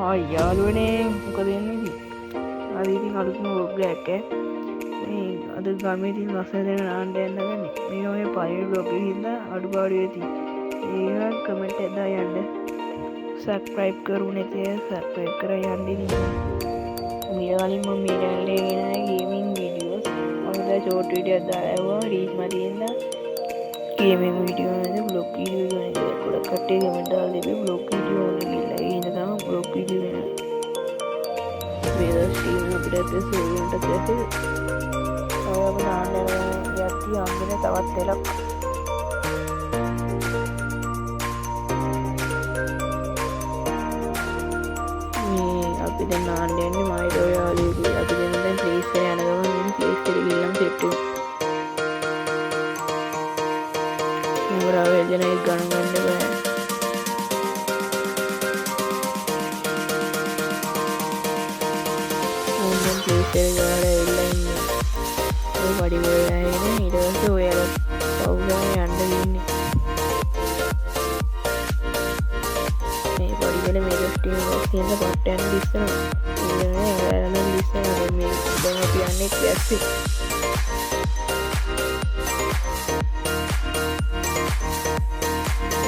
යාළුවනේ මොකද වෙන්නේ ඉතින්? අද ඉතින් අලුත්ම vlog එකක් මේ අද ගමේ තියෙන ලස්සන දෙන නාන්න යන්නගන්නේ. මේ ඔය පළවෙනි vlog එකේ හින්දා අඩුපාඩු ඇති. ඒක කමෙන්ට් එකක් දාලා යන්න. subscribe කරු නැති අය subscribe කරලා යන්න ඉතින්. මේ වලින් මම මේ channel එකේ ගෙන ගේමින් වීඩියෝස් අමුදා short video එකක් දාලා ආවා රීල්ස් මතියෙන්ද ගේමින් වීඩියෝ නේද vlog වීඩියෝ නේද ගොඩක් කට්ටිය කමෙන්ට් දාලා තිබේ vlog වීඩියෝ ඕනේ කියලා. ඒ හින්දා තමයි vlog වීඩියෝ වෙනවා. මේ ස්ට්‍රීම් අපිට සේවුන්ට දැසේ ඔයව දාන්න යටි අම්බනේ තවත් වෙලක් මේ අපි දැන් නාන්න යන්නේ මයි රොයාලියගේ. අපි දැන් ප්ලේස් එක යන ගමන් මේ ප්ලේස් එක ගිහින් සෙට් වෙමු. නවරා වේදනයි ගණන් ගන්න බෑ. ප්ලේස් එක ගාලා එල්ලලා ඉන්නේ. ඔය වඩි වෙලාගෙන ඊට පස්සේ ඔයාලා පවුලා යන්න ඉන්නේ. මේ වඩි වෙල මේ ස්ටීම් එකක් තියෙන පට්ටයන් දිස්සනවා. ඉන්නේ ඔයාලා දිස්සනවා මේ දැන් අපි යන්නේ ක්ලාස් එක.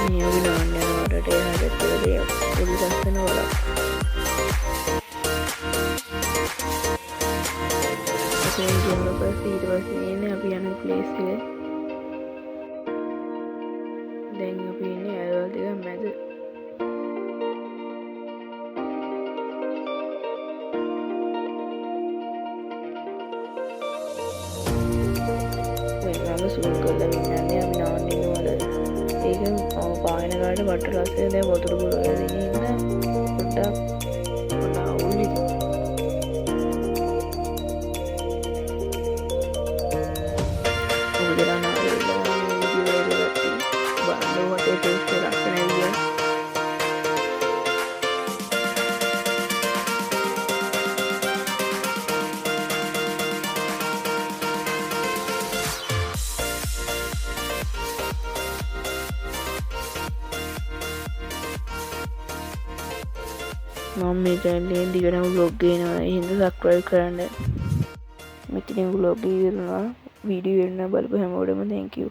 මේ අපි නාන්න යනකොට එහාට තියෙන පොඩි ලස්සන වලක්. ඊට පස්සේ එන්නේ අපි යන ප්ලේස් එක. දැන් අපි ඉන්නේ ඇල්වල් දෙක මැද. වෙනම සූම් කරලා ඉන්නන්නේ අපි නාන්න ඉන්නවල. ඒක පායන ගානට බට්ට රස්සේ දැන් වතුර පුරවලා ඉන්න පොඩ්ඩක් මම මේ channel එකෙන් දිගටම vlog ගේනවා. ඒ හින්දා subscribe කරන්න. මෙතනින් vlog එක ඉවරනවා. වීඩියෝ එක බලපු හැමෝටම thank you.